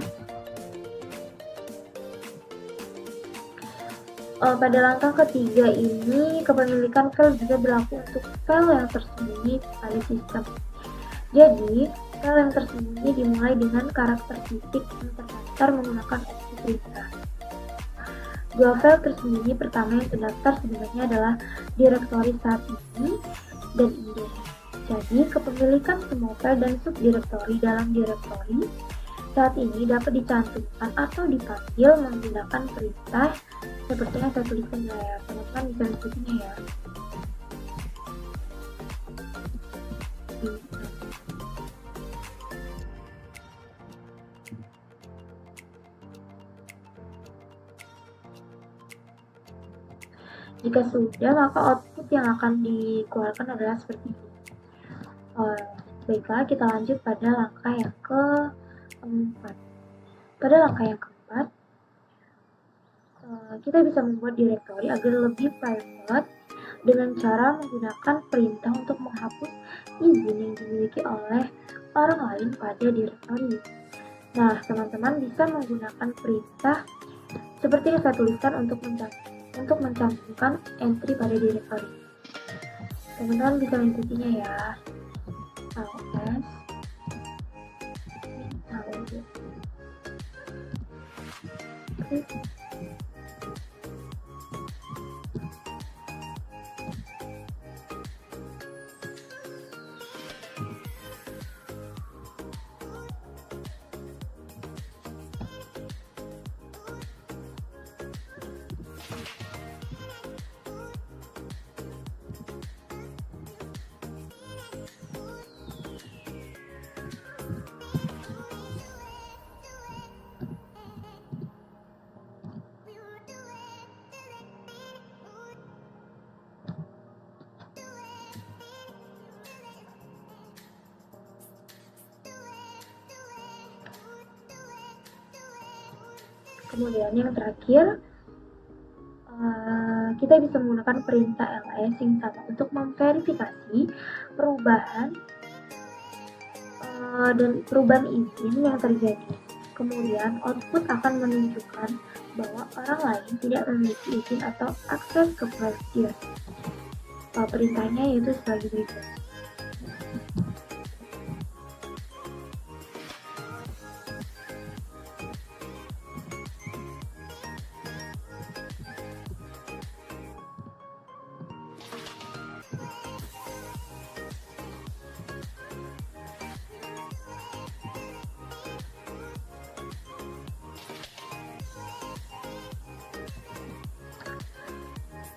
Pada langkah ketiga ini, kepemilikan file juga berlaku untuk file yang tersembunyi pada sistem. Jadi, File yang tersembunyi dimulai dengan karakter titik yang terdaftar menggunakan opsi perintah. Dua file tersembunyi pertama yang terdaftar sebenarnya adalah direktori saat ini dan index. Jadi, kepemilikan semua file dan subdirektori dalam direktori saat ini dapat dicantumkan atau dipanggil menggunakan perintah seperti yang saya tuliskan di layar. Teman-teman bisa mengikutinya ya. Jika sudah, maka output yang akan dikeluarkan adalah seperti ini. Baiklah, kita lanjut pada langkah yang keempat. Pada langkah yang keempat, kita bisa membuat direktori agar lebih private dengan cara menggunakan perintah untuk menghapus izin yang dimiliki oleh orang lain pada direktori. Nah, teman-teman bisa menggunakan perintah seperti yang saya tuliskan untuk mencantumkan entry pada direktori. Teman-teman bisa mengikutinya ya. ls Kemudian yang terakhir, kita bisa menggunakan perintah ls yang sama untuk memverifikasi perubahan dan perubahan izin yang terjadi. Kemudian output akan menunjukkan bahwa orang lain tidak memiliki izin atau akses ke file dia. Perintahnya yaitu sebagai berikut.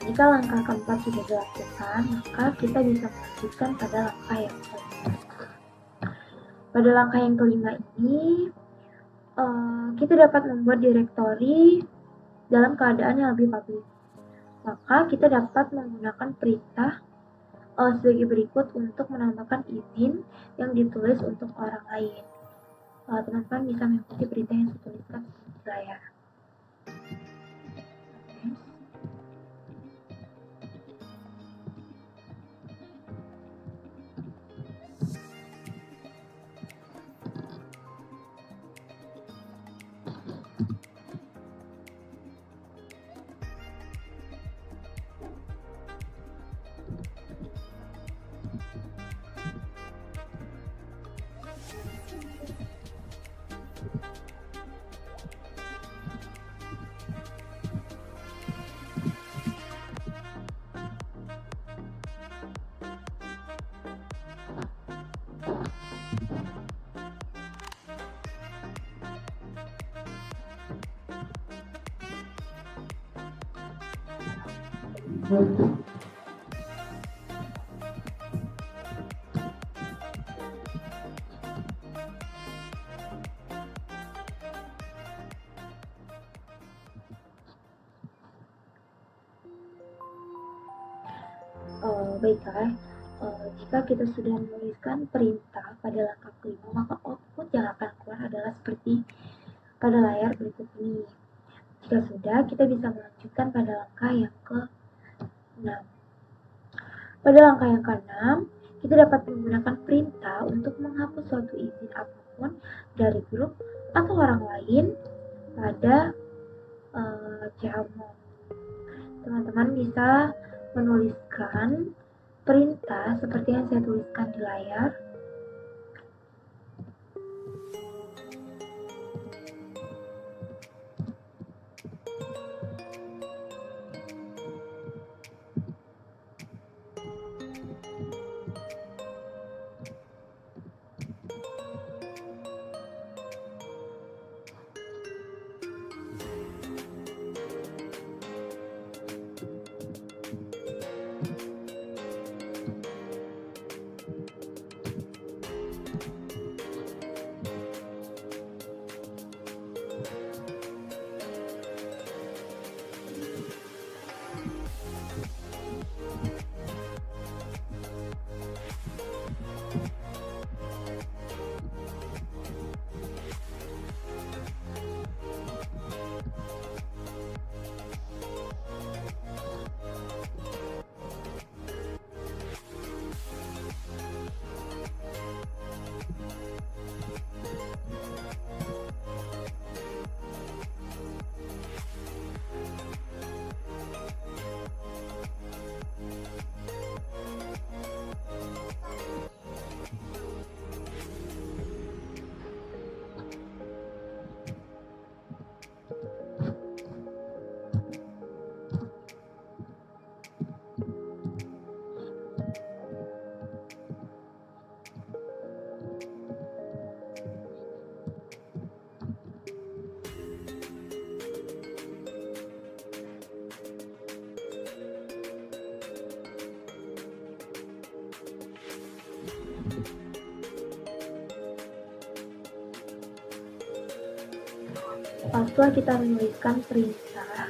Jika langkah keempat sudah dilakukan, maka kita bisa melanjutkan pada langkah yang kelima. Pada langkah yang kelima ini, kita dapat membuat direktori dalam keadaan yang lebih publik. Maka kita dapat menggunakan perintah sebagai berikut untuk menambahkan izin yang ditulis untuk orang lain. Teman-teman bisa mengikuti perintah yang saya tuliskan di layar. Baiklah, jika kita sudah menuliskan perintah pada langkah kelima, maka output yang akan keluar adalah seperti pada layar berikut ini. Jika sudah, kita bisa melanjutkan pada langkah yang ke-6. Pada langkah yang ke-6, kita dapat menggunakan perintah untuk menghapus suatu izin apapun dari grup atau orang lain pada Chmod. Teman-teman bisa menuliskan perintah seperti yang saya tuliskan di layar. Setelah kita menuliskan perintah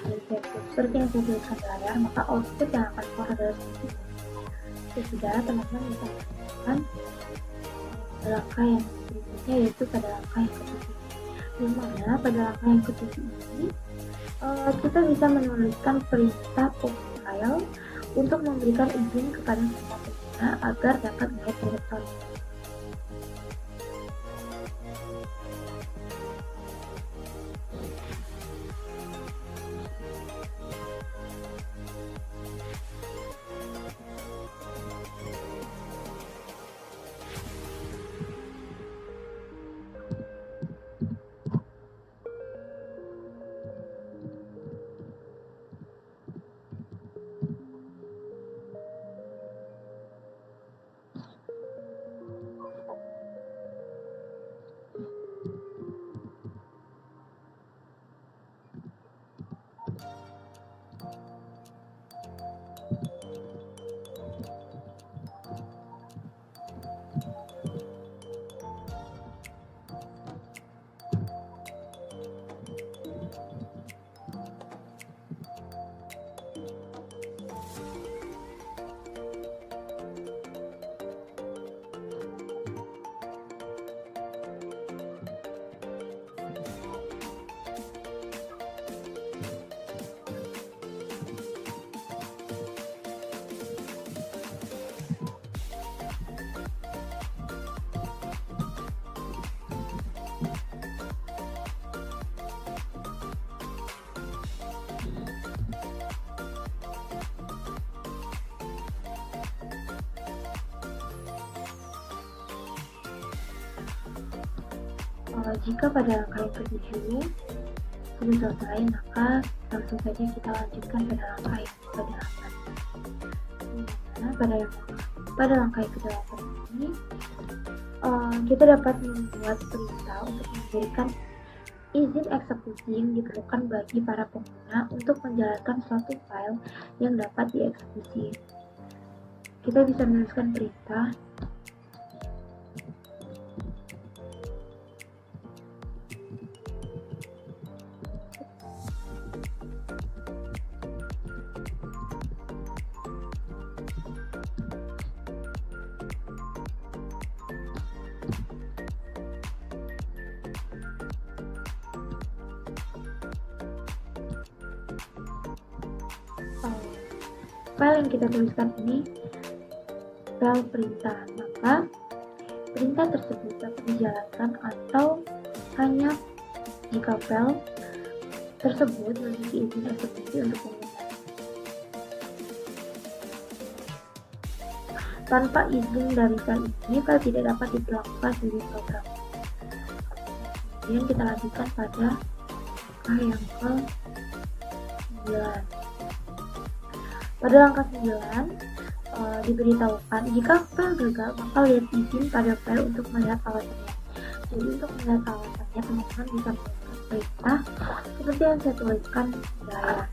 seperti yang saya tuliskan di layar, maka output yang akan keluar adalah seperti ini. Sudah, teman-teman bisa melakukan langkah yang berikutnya, yaitu pada langkah yang ketujuh. Di mana pada langkah yang ketujuh ini kita bisa menuliskan perintah post file untuk memberikan izin kepada semua pengguna agar dapat melihat direktori. Jika pada langkah yang ketujuh sudah selesai, maka langsung saja kita lanjutkan pada langkah yang ke-8. Dimana pada langkah yang ke-8 ini kita dapat membuat perintah untuk memberikan izin eksekusi yang diperlukan bagi para pengguna untuk menjalankan suatu file yang dapat dieksekusi. Kita bisa menuliskan perintah file yang kita tuliskan ini file perintah, maka perintah tersebut dapat dijalankan atau hanya jika file tersebut memiliki izin eksekusi untuk penggunaan. Tanpa izin dari file ini, file tidak dapat diperlakukan sebagai program. Kemudian kita lanjutkan pada langkah yang ke-9. Pada langkah 9, diberitahukan jika file gagal, maka lihat izin pada file untuk melihat alasannya. Jadi untuk melihat alasannya, teman-teman bisa menggunakan perintah seperti yang saya tuliskan di layar.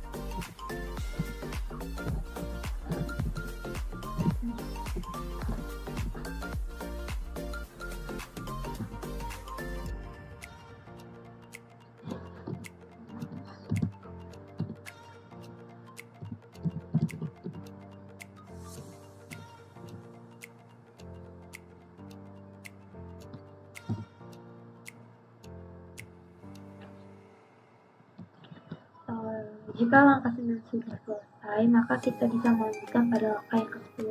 Jika langkah 9 sudah selesai, maka kita bisa melanjutkan pada langkah yang ke-10.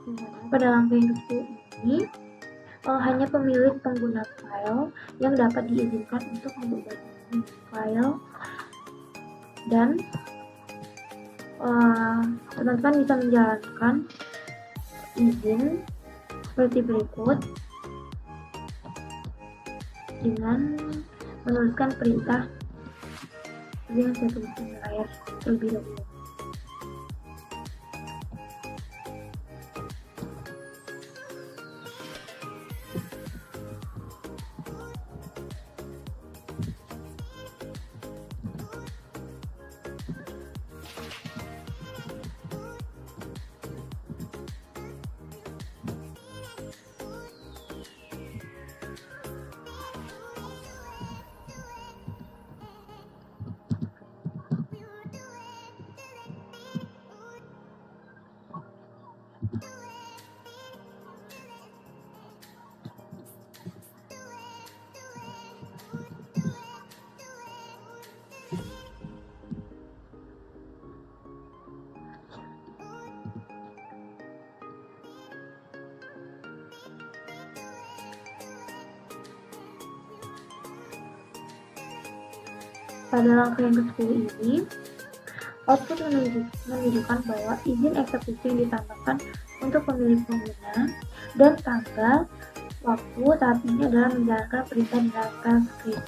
Dimana pada langkah yang ke-10 ini hanya pemilik pengguna file yang dapat diizinkan untuk mengubah file, dan teman-teman bisa menjalankan izin seperti berikut dengan menuliskan perintah yang saya tuliskan di layar terlebih dahulu. Pada langkah yang ke-10 ini, output menunjukkan bahwa izin eksekusi yang ditambahkan untuk pemilik pengguna dan tanggal waktu saat ini adalah menjalankan perintah di dalam file script.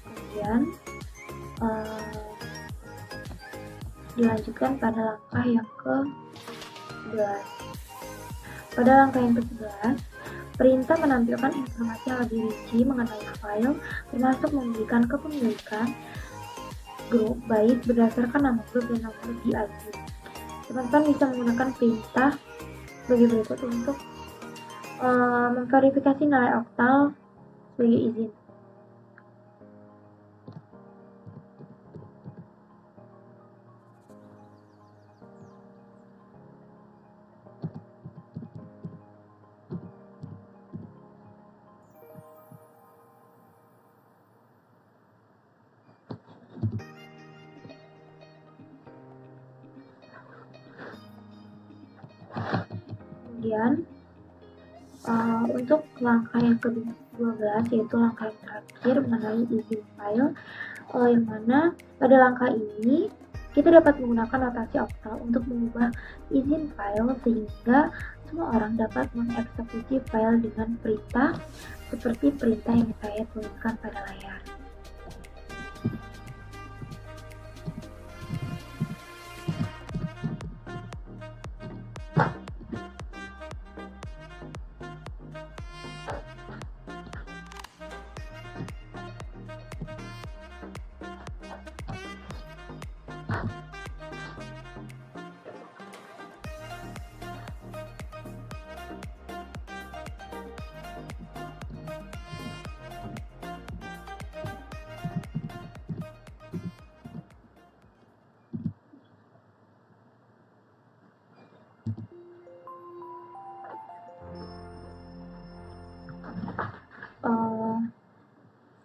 Kemudian dilanjutkan pada langkah yang ke-11. Pada langkah yang ke-11, perintah menampilkan informasi yang lebih rinci mengenai file, termasuk memberikan kepemilikan grup baik berdasarkan nama grup dan nomor DID. Teman-teman bisa menggunakan perintah sebagai berikut untuk memverifikasi nilai oktal sebagai izin. Kemudian untuk langkah yang ke-12 yaitu langkah yang terakhir mengenai izin file, yang mana pada langkah ini kita dapat menggunakan notasi oktal untuk mengubah izin file sehingga semua orang dapat mengeksekusi file dengan perintah seperti perintah yang saya tuliskan pada layar.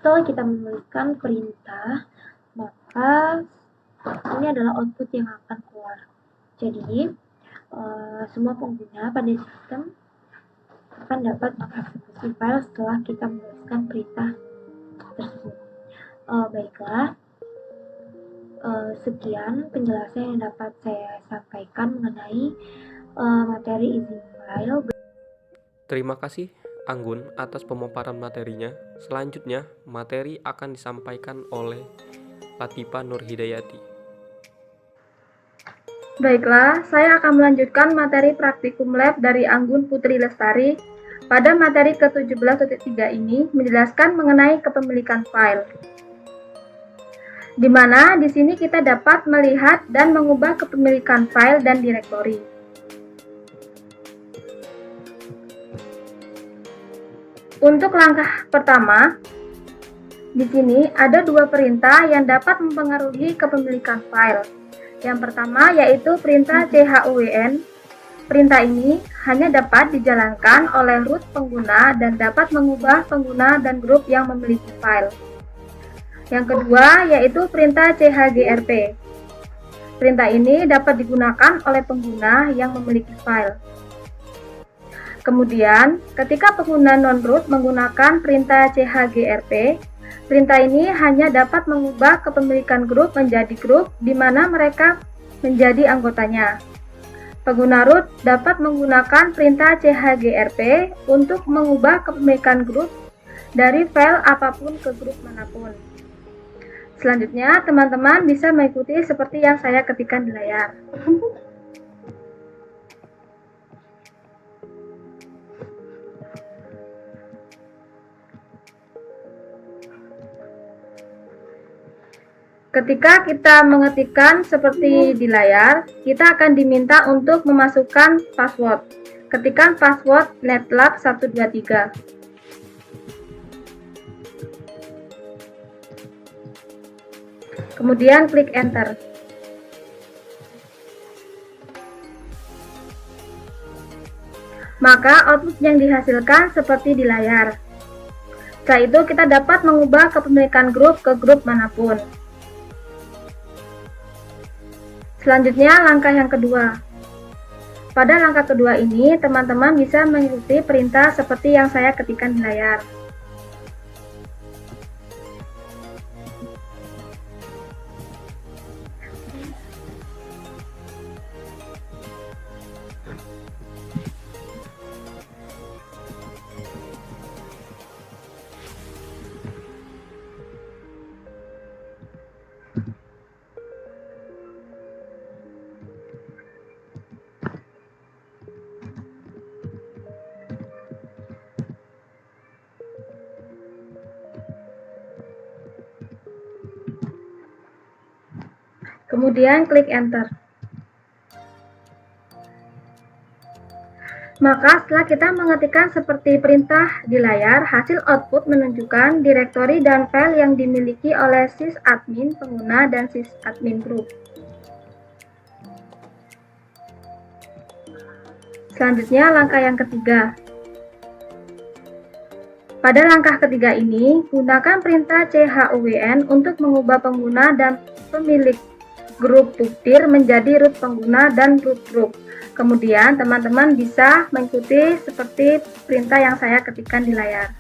Setelah kita menuliskan perintah, maka ini adalah output yang akan keluar. Jadi, semua pengguna pada sistem akan dapat mengeksekusi file setelah kita menuliskan perintah tersebut. Baiklah, sekian penjelasan yang dapat saya sampaikan mengenai materi izin file. Terima kasih Anggun atas pemaparan materinya. Selanjutnya, materi akan disampaikan oleh Latifa Nurhidayati. Baiklah, saya akan melanjutkan materi praktikum lab dari Anggun Putri Lestari. Pada materi ke-17.3 ini menjelaskan mengenai kepemilikan file. Di mana di sini kita dapat melihat dan mengubah kepemilikan file dan direktori. Untuk langkah pertama, di sini ada dua perintah yang dapat mempengaruhi kepemilikan file. Yang pertama yaitu perintah CHUWN. Perintah ini hanya dapat dijalankan oleh root pengguna dan dapat mengubah pengguna dan grup yang memiliki file. Yang kedua yaitu perintah CHGRP. Perintah ini dapat digunakan oleh pengguna yang memiliki file. Kemudian, ketika pengguna non-root menggunakan perintah CHGRP, perintah ini hanya dapat mengubah kepemilikan grup menjadi grup di mana mereka menjadi anggotanya. Pengguna root dapat menggunakan perintah CHGRP untuk mengubah kepemilikan grup dari file apapun ke grup manapun. Selanjutnya, teman-teman bisa mengikuti seperti yang saya ketikkan di layar. Ketika kita mengetikkan seperti di layar, kita akan diminta untuk memasukkan password. Ketikkan password netlab 123. Kemudian klik enter. Maka output yang dihasilkan seperti di layar. Setelah itu kita dapat mengubah kepemilikan grup ke grup manapun. Selanjutnya, langkah yang kedua. Pada langkah kedua ini, teman-teman bisa mengikuti perintah seperti yang saya ketikkan di layar. Kemudian klik Enter. Maka setelah kita mengetikkan seperti perintah di layar, hasil output menunjukkan direktori dan file yang dimiliki oleh sysadmin pengguna dan sysadmin group. Selanjutnya langkah yang ketiga. Pada langkah ketiga ini, gunakan perintah chown untuk mengubah pengguna dan pemilik grup buktir menjadi root pengguna dan root group. Kemudian teman-teman bisa mengikuti seperti perintah yang saya ketikkan di layar.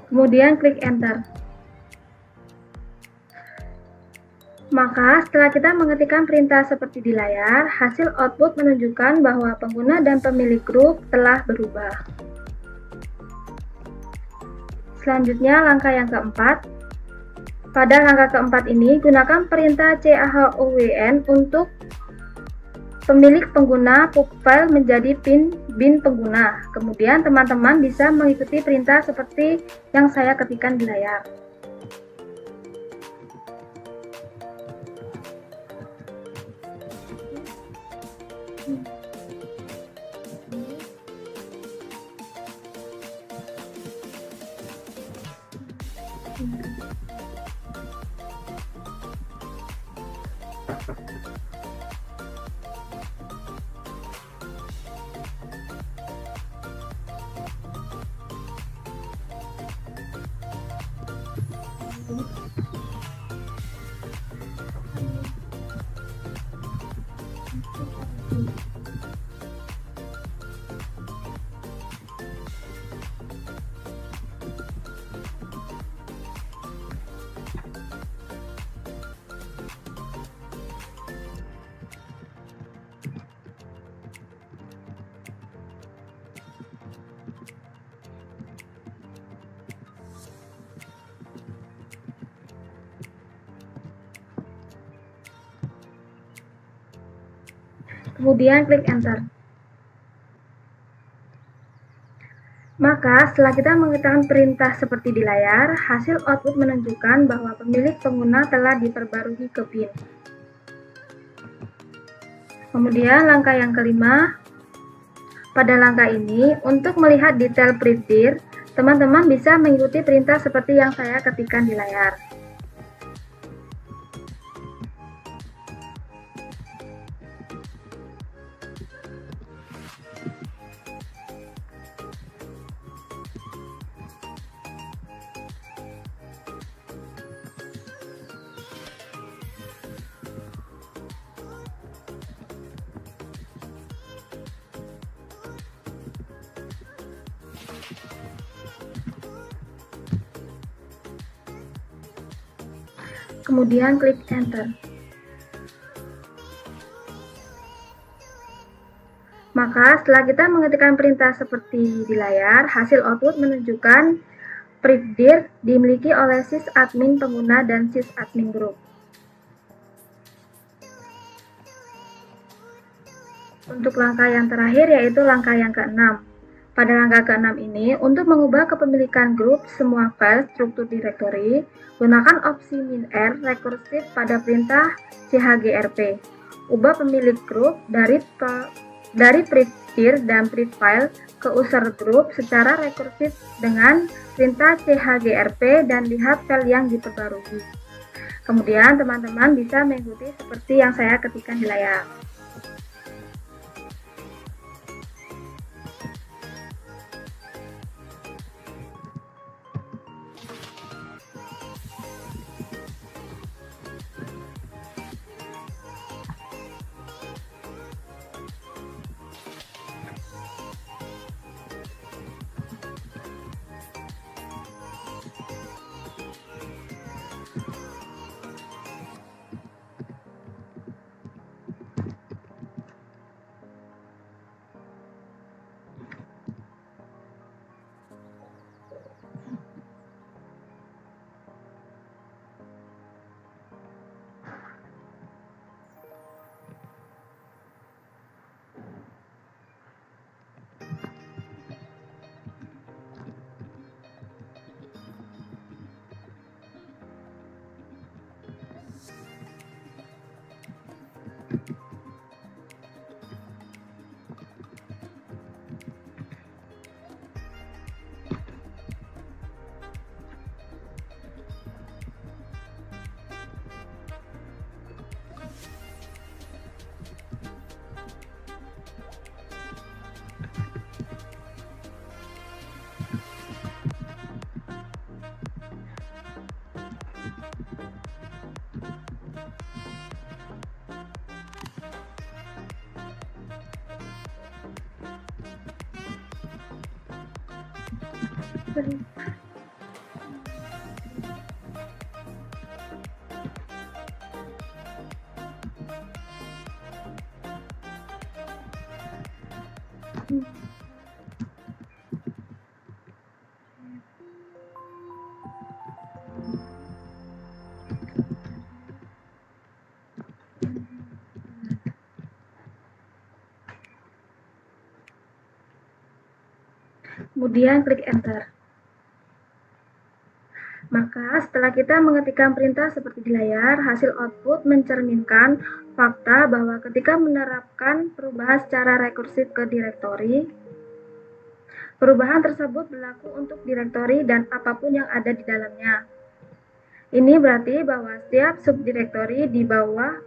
Kemudian klik Enter. Maka setelah kita mengetikkan perintah seperti di layar, hasil output menunjukkan bahwa pengguna dan pemilik grup telah berubah. Selanjutnya langkah yang keempat. Pada langkah keempat ini, gunakan perintah chown untuk pemilik pengguna file menjadi bin pengguna. Kemudian teman-teman bisa mengikuti perintah seperti yang saya ketikkan di layar. Kemudian klik Enter. Maka setelah kita mengetikkan perintah seperti di layar, hasil output menunjukkan bahwa pemilik pengguna telah diperbarui ke bin. Kemudian langkah yang kelima. Pada langkah ini, untuk melihat detail privdir, teman-teman bisa mengikuti perintah seperti yang saya ketikkan di layar. Kemudian klik Enter. Maka setelah kita mengetikkan perintah seperti di layar, hasil output menunjukkan privdir dimiliki oleh sysadmin pengguna dan sysadmin group. Untuk langkah yang terakhir yaitu langkah yang keenam. Pada langkah keenam ini, untuk mengubah kepemilikan grup semua file struktur direktori, gunakan opsi min-r rekursif pada perintah chgrp. Ubah pemilik grup dari privdir dan privfile ke user group secara rekursif dengan perintah chgrp dan lihat file yang diperbarui. Kemudian teman-teman bisa mengikuti seperti yang saya ketikkan di layar. Kemudian klik enter. Maka setelah kita mengetikkan perintah seperti di layar, hasil output mencerminkan fakta bahwa ketika menerapkan perubahan secara rekursif ke direktori, perubahan tersebut berlaku untuk direktori dan apapun yang ada di dalamnya. Ini berarti bahwa setiap subdirektori di bawah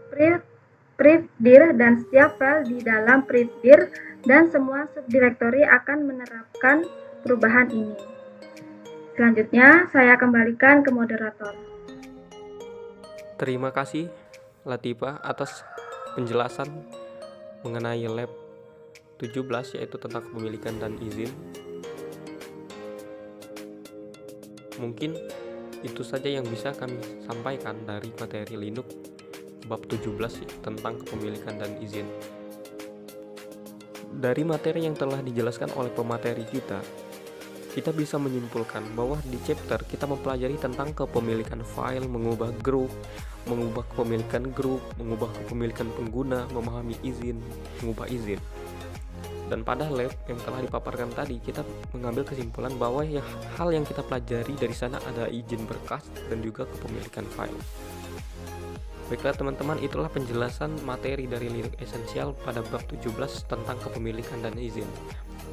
privdir dan setiap file di dalam privdir dan semua subdirektori akan menerapkan perubahan ini. Selanjutnya, saya kembalikan ke moderator. Terima kasih Latifah atas penjelasan mengenai lab 17 yaitu tentang kepemilikan dan izin. Mungkin itu saja yang bisa kami sampaikan dari materi Linux bab 17 tentang kepemilikan dan izin. Dari materi yang telah dijelaskan oleh pemateri kita bisa menyimpulkan bahwa di chapter kita mempelajari tentang kepemilikan file, mengubah grup, mengubah kepemilikan grup, mengubah kepemilikan pengguna, memahami izin, mengubah izin. Dan pada lab yang telah dipaparkan tadi, kita mengambil kesimpulan bahwa hal yang kita pelajari dari sana ada izin berkas dan juga kepemilikan file. Baiklah teman-teman, itulah penjelasan materi dari Linux Essential pada bab 17 tentang kepemilikan dan izin.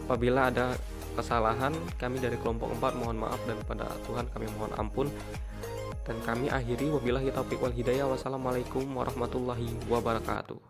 Apabila ada kesalahan, kami dari kelompok 4 mohon maaf dan pada Tuhan kami mohon ampun. Dan kami akhiri wabillahi taufiq wal hidayah. Wassalamualaikum warahmatullahi wabarakatuh.